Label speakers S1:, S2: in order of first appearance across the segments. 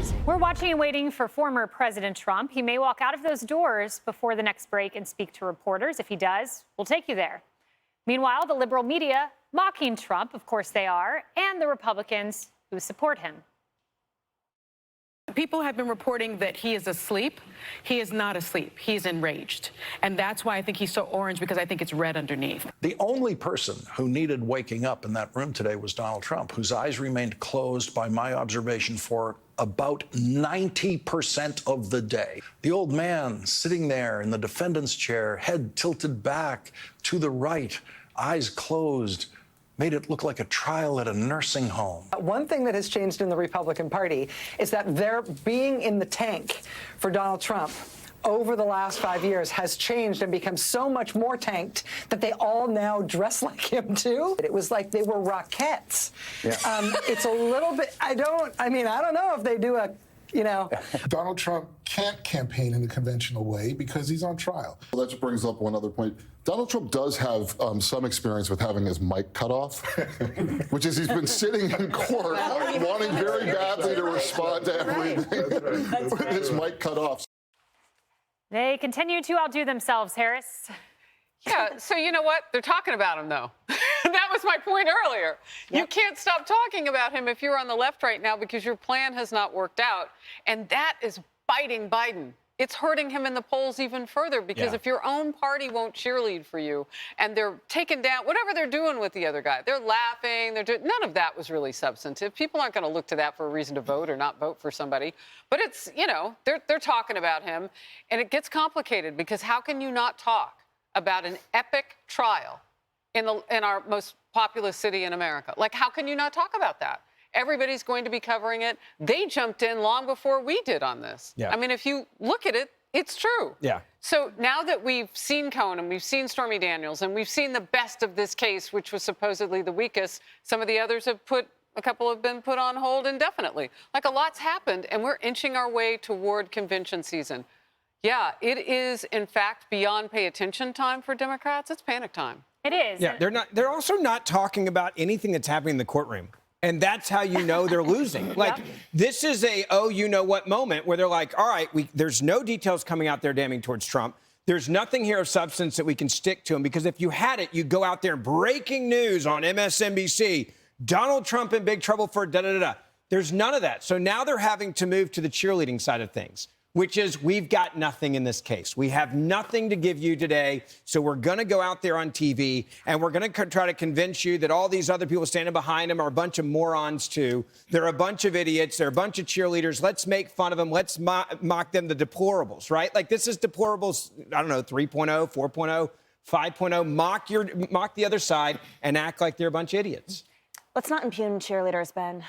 S1: crazy.
S2: We're watching and waiting for former President Trump. He may walk out of those doors before the next break and speak to reporters. If he does, we'll take you there. Meanwhile, the liberal media mocking Trump, of course they are, and the Republicans who support him.
S3: People have been reporting that he is asleep. He is not asleep. He's enraged. And that's why I think he's so orange, because I think it's red underneath.
S4: The only person who needed waking up in that room today was Donald Trump, whose eyes remained closed by my observation for about 90% of the day. The old man sitting there in the defendant's chair, head tilted back to the right, eyes closed, made it look like a trial at a nursing home.
S1: One thing that has changed in the Republican Party is that their being in the tank for Donald Trump over the last 5 years has changed and become so much more tanked that they all now dress like him, too. It was like they were Rockettes. Yeah. It's a little bit, I don't know if they do a,
S5: Donald Trump can't campaign in a conventional way because he's on trial.
S6: Well, that brings up one other point. Donald Trump does have some experience with having his mic cut off, which is he's been sitting in court wanting very badly to respond to everything with his mic cut off.
S2: They continue to outdo themselves, Harris.
S7: Yeah, so you know what? They're talking about him, though. That was my point earlier. Yep. You can't stop talking about him if you're on the left right now because your plan has not worked out. And that is biting Biden. It's hurting him in the polls even further because if your own party won't cheerlead for you and they're taking down whatever they're doing with the other guy, they're laughing, none of that was really substantive. People aren't going to look to that for a reason to vote or not vote for somebody. But it's, they're talking about him, and it gets complicated because how can you not talk about an epic trial in our most populous city in America? Like, how can you not talk about that? Everybody's going to be covering it. They jumped in long before we did on this. Yeah. I mean, if you look at it, it's true. Yeah. So now that we've seen Cohen and we've seen Stormy Daniels and we've seen the best of this case, which was supposedly the weakest, some of the others a couple have been put on hold indefinitely. Like, a lot's happened, and we're inching our way toward convention season. Yeah, it is, in fact, beyond pay attention time for Democrats. It's panic time.
S2: It is.
S8: Yeah, they're also not talking about anything that's happening in the courtroom. And that's how you know they're losing. Like, this is a, you-know-what moment where they're like, all right, there's no details coming out there damning towards Trump. There's nothing here of substance that we can stick to him, because if you had it, you'd go out there, breaking news on MSNBC, Donald Trump in big trouble for da-da-da-da. There's none of that. So now they're having to move to the cheerleading side of things, which is, we've got nothing in this case. We have nothing to give you today, so we're going to go out there on TV, and we're going to try to convince you that all these other people standing behind him are a bunch of morons, too. They're a bunch of idiots. They're a bunch of cheerleaders. Let's make fun of them. Let's mock them, the deplorables, right? Like, this is deplorables, 3.0, 4.0, 5.0. Mock the other side and act like they're a bunch of idiots.
S9: Let's not impugn cheerleaders, Ben.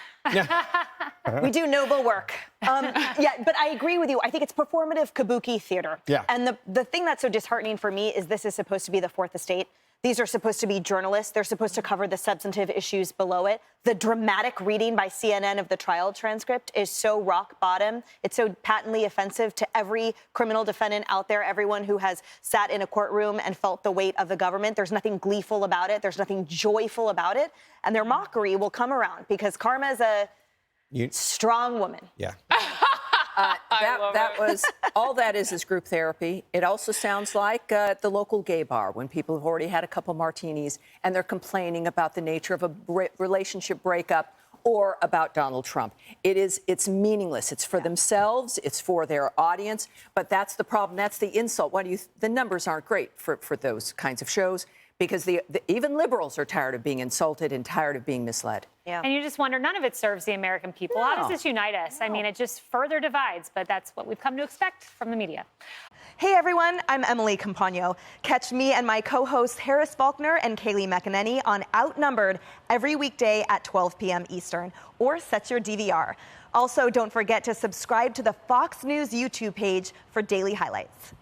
S9: We do noble work. But I agree with you. I think it's performative kabuki theater. Yeah. And the thing that's so disheartening for me is this is supposed to be the fourth estate. These are supposed to be journalists. They're supposed to cover the substantive issues below it. The dramatic reading by CNN of the trial transcript is so rock bottom. It's so patently offensive to every criminal defendant out there, everyone who has sat in a courtroom and felt the weight of the government. There's nothing gleeful about it. There's nothing joyful about it. And their mockery will come around because Karma's a strong woman.
S8: Yeah.
S10: That was all that is group therapy. It also sounds like the local gay bar when people have already had a couple martinis and they're complaining about the nature of a relationship breakup or about Donald Trump. It's meaningless. It's for themselves. It's for their audience. But that's the problem. That's the insult. The numbers aren't great for those kinds of shows, because even liberals are tired of being insulted and tired of being misled.
S2: Yeah. And you just wonder, none of it serves the American people. How does this unite us? I mean, it just further divides, but that's what we've come to expect from the media.
S9: Hey, everyone, I'm Emily Campagno. Catch me and my co-hosts Harris Faulkner and Kaylee McEnany on Outnumbered every weekday at 12 p.m. Eastern, or set your DVR. Also, don't forget to subscribe to the Fox News YouTube page for daily highlights.